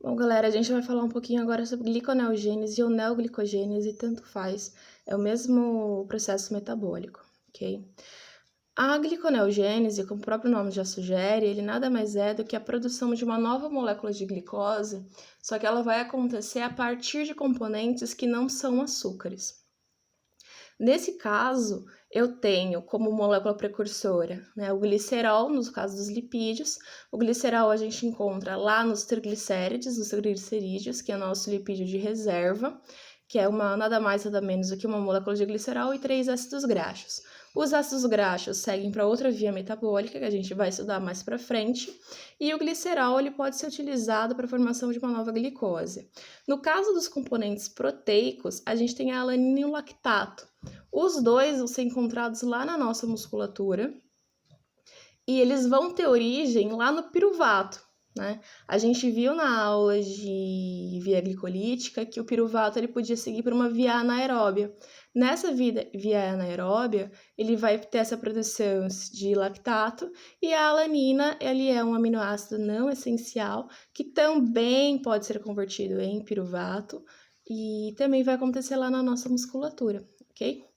Bom, galera, a gente vai falar um pouquinho agora sobre gliconeogênese ou neoglicogênese, tanto faz, é o mesmo processo metabólico, ok? A gliconeogênese, como o próprio nome já sugere, ele nada mais é do que a produção de uma nova molécula de glicose, só que ela vai acontecer a partir de componentes que não são açúcares. Nesse caso, eu tenho como molécula precursora, o glicerol, no caso dos lipídios. O glicerol a gente encontra lá nos triglicerídeos, que é o nosso lipídio de reserva, que é nada mais nada menos do que uma molécula de glicerol e 3 ácidos graxos. Os ácidos graxos seguem para outra via metabólica, que a gente vai estudar mais para frente, e o glicerol ele pode ser utilizado para a formação de uma nova glicose. No caso dos componentes proteicos, a gente tem a alanina e o lactato. Os dois vão ser encontrados lá na nossa musculatura e eles vão ter origem lá no piruvato, né? A gente viu na aula de via glicolítica que o piruvato ele podia seguir por uma via anaeróbia. Nessa via anaeróbia, ele vai ter essa produção de lactato e a alanina, ele é um aminoácido não essencial que também pode ser convertido em piruvato e também vai acontecer lá na nossa musculatura, ok?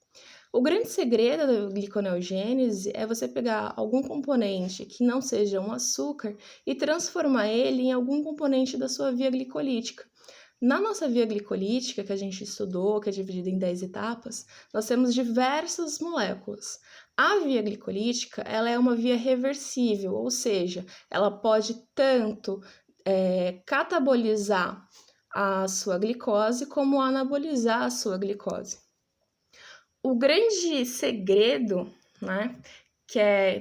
O grande segredo da gliconeogênese é você pegar algum componente que não seja um açúcar e transformar ele em algum componente da sua via glicolítica. Na nossa via glicolítica, que a gente estudou, que é dividida em 10 etapas, nós temos diversas moléculas. A via glicolítica, ela é uma via reversível, ou seja, ela pode tanto catabolizar a sua glicose como anabolizar a sua glicose. O grande segredo, né,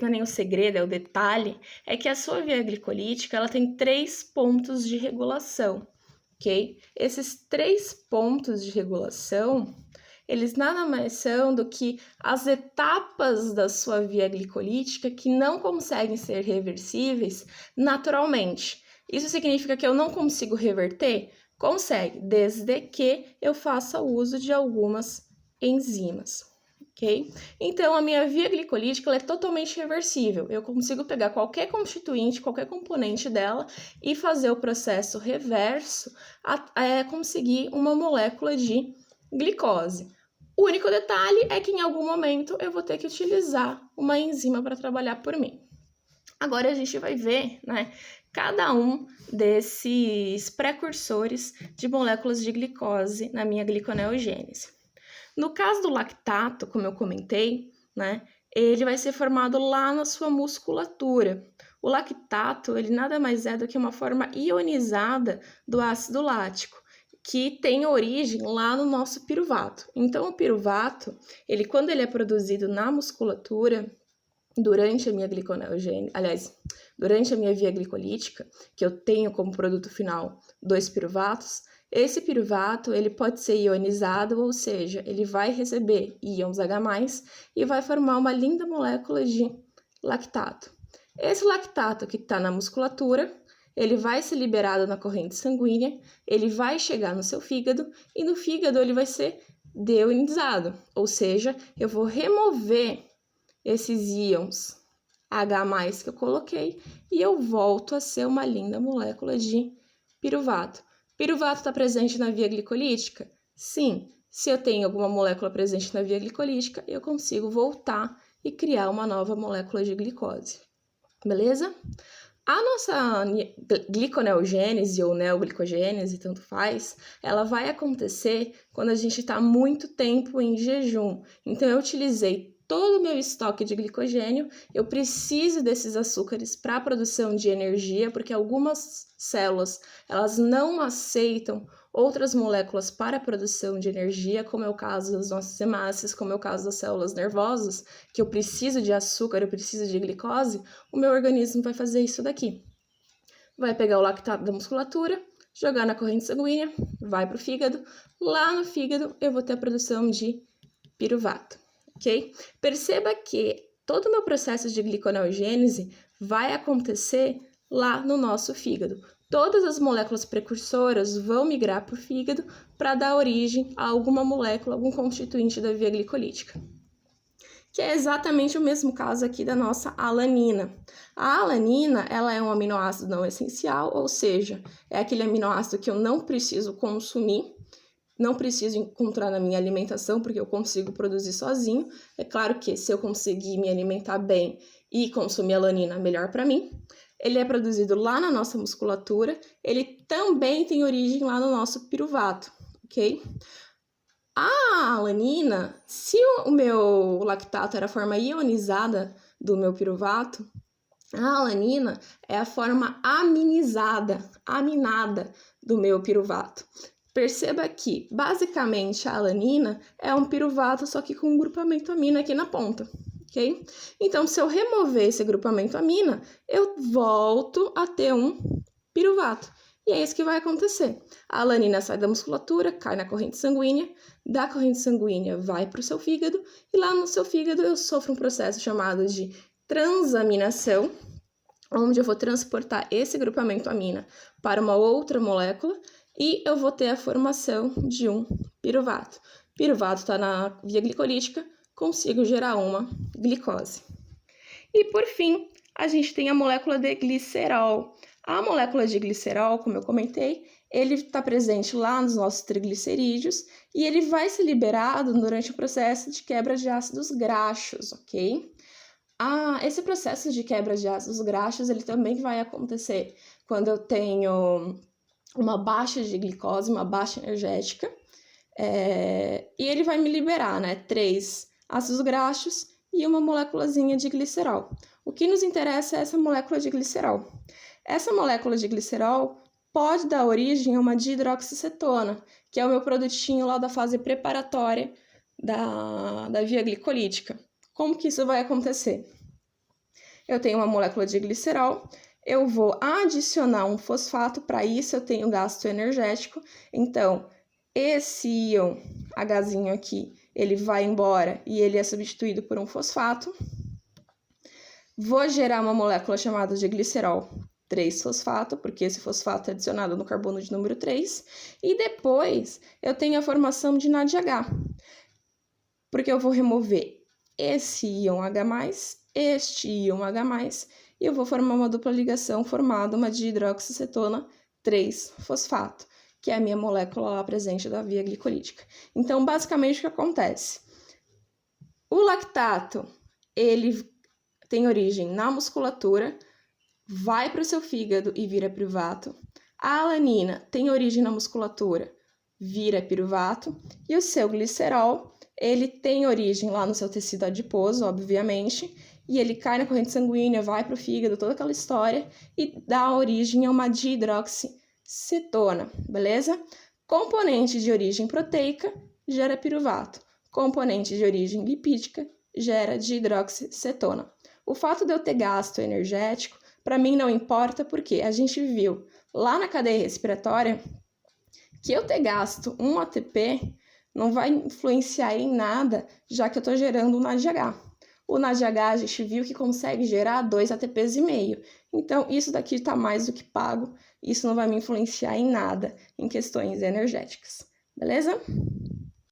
não é nem o segredo, é o detalhe, é que a sua via glicolítica ela tem 3 pontos de regulação, ok? Esses 3 pontos de regulação, eles nada mais são do que as etapas da sua via glicolítica que não conseguem ser reversíveis naturalmente. Isso significa que eu não consigo reverter? Consegue, desde que eu faça uso de algumas enzimas, ok? Então, a minha via glicolítica ela é totalmente reversível. Eu consigo pegar qualquer constituinte, qualquer componente dela e fazer o processo reverso conseguir uma molécula de glicose. O único detalhe é que em algum momento eu vou ter que utilizar uma enzima para trabalhar por mim. Agora a gente vai ver, cada um desses precursores de moléculas de glicose na minha gliconeogênese. No caso do lactato, como eu comentei, ele vai ser formado lá na sua musculatura. O lactato, ele nada mais é do que uma forma ionizada do ácido lático, que tem origem lá no nosso piruvato. Então, o piruvato, quando ele é produzido na musculatura, durante a minha durante a minha via glicolítica, que eu tenho como produto final 2 piruvatos, esse piruvato ele pode ser ionizado, ou seja, ele vai receber íons H+, e vai formar uma linda molécula de lactato. Esse lactato que está na musculatura, ele vai ser liberado na corrente sanguínea, ele vai chegar no seu fígado, e no fígado ele vai ser deionizado, ou seja, eu vou remover esses íons H+, que eu coloquei, e eu volto a ser uma linda molécula de piruvato. Piruvato está presente na via glicolítica? Sim. Se eu tenho alguma molécula presente na via glicolítica, eu consigo voltar e criar uma nova molécula de glicose. Beleza? A nossa gliconeogênese ou neoglicogênese, tanto faz, ela vai acontecer quando a gente está muito tempo em jejum. Então, eu utilizei todo o meu estoque de glicogênio, eu preciso desses açúcares para a produção de energia, porque algumas células, elas não aceitam outras moléculas para a produção de energia, como é o caso das nossas hemácias, como é o caso das células nervosas, que eu preciso de açúcar, eu preciso de glicose, o meu organismo vai fazer isso daqui. Vai pegar o lactato da musculatura, jogar na corrente sanguínea, vai para o fígado, lá no fígado eu vou ter a produção de piruvato. Ok? Perceba que todo o meu processo de gliconeogênese vai acontecer lá no nosso fígado. Todas as moléculas precursoras vão migrar para o fígado para dar origem a alguma molécula, algum constituinte da via glicolítica. que é exatamente o mesmo caso aqui da nossa alanina. A alanina, ela é um aminoácido não essencial, ou seja, é aquele aminoácido que eu não preciso consumir, não preciso encontrar na minha alimentação, porque eu consigo produzir sozinho. É claro que se eu conseguir me alimentar bem e consumir alanina, melhor para mim. Ele é produzido lá na nossa musculatura, ele também tem origem lá no nosso piruvato, ok? A alanina, se o meu lactato era a forma ionizada do meu piruvato, a alanina é a forma aminada do meu piruvato. Perceba que, basicamente, a alanina é um piruvato, só que com um grupamento amina aqui na ponta, ok? Então, se eu remover esse grupamento amina, eu volto a ter um piruvato. E é isso que vai acontecer. A alanina sai da musculatura, cai na corrente sanguínea, da corrente sanguínea vai para o seu fígado, e lá no seu fígado eu sofro um processo chamado de transaminação, onde eu vou transportar esse grupamento amina para uma outra molécula e eu vou ter a formação de um piruvato. Piruvato está na via glicolítica, consigo gerar uma glicose. E por fim, a gente tem a molécula de glicerol. A molécula de glicerol, como eu comentei, ele está presente lá nos nossos triglicerídeos e ele vai ser liberado durante o processo de quebra de ácidos graxos, ok? Esse processo de quebra de ácidos graxos, ele também vai acontecer quando eu tenho uma baixa de glicose, uma baixa energética, e ele vai me liberar, né, 3 ácidos graxos e uma moléculazinha de glicerol. O que nos interessa é essa molécula de glicerol. Essa molécula de glicerol pode dar origem a uma dihidroxicetona, que é o meu produtinho lá da fase preparatória da via glicolítica. Como que isso vai acontecer? Eu tenho uma molécula de glicerol, eu vou adicionar um fosfato, para isso eu tenho gasto energético, então esse íon Hzinho aqui, ele vai embora e ele é substituído por um fosfato. Vou gerar uma molécula chamada de glicerol 3-fosfato, porque esse fosfato é adicionado no carbono de número 3, e depois eu tenho a formação de NADH, porque eu vou remover esse íon H+, este íon H+, e eu vou formar uma dupla ligação formada uma dihidroxicetona 3-fosfato, que é a minha molécula lá presente da via glicolítica. Então, basicamente, o que acontece? O lactato, ele tem origem na musculatura, vai para o seu fígado e vira piruvato. A alanina tem origem na musculatura, vira piruvato. E o seu glicerol, ele tem origem lá no seu tecido adiposo, obviamente, e ele cai na corrente sanguínea, vai para o fígado, toda aquela história, e dá origem a uma dihidroxicetona, beleza? Componente de origem proteica gera piruvato. Componente de origem lipídica gera dihidroxicetona. O fato de eu ter gasto energético, para mim não importa, porque a gente viu lá na cadeia respiratória que eu ter gasto 1 ATP não vai influenciar em nada, já que eu estou gerando um NADH. O NADH a gente viu que consegue gerar 2 ATPs e meio. Então, isso daqui está mais do que pago. Isso não vai me influenciar em nada em questões energéticas. Beleza?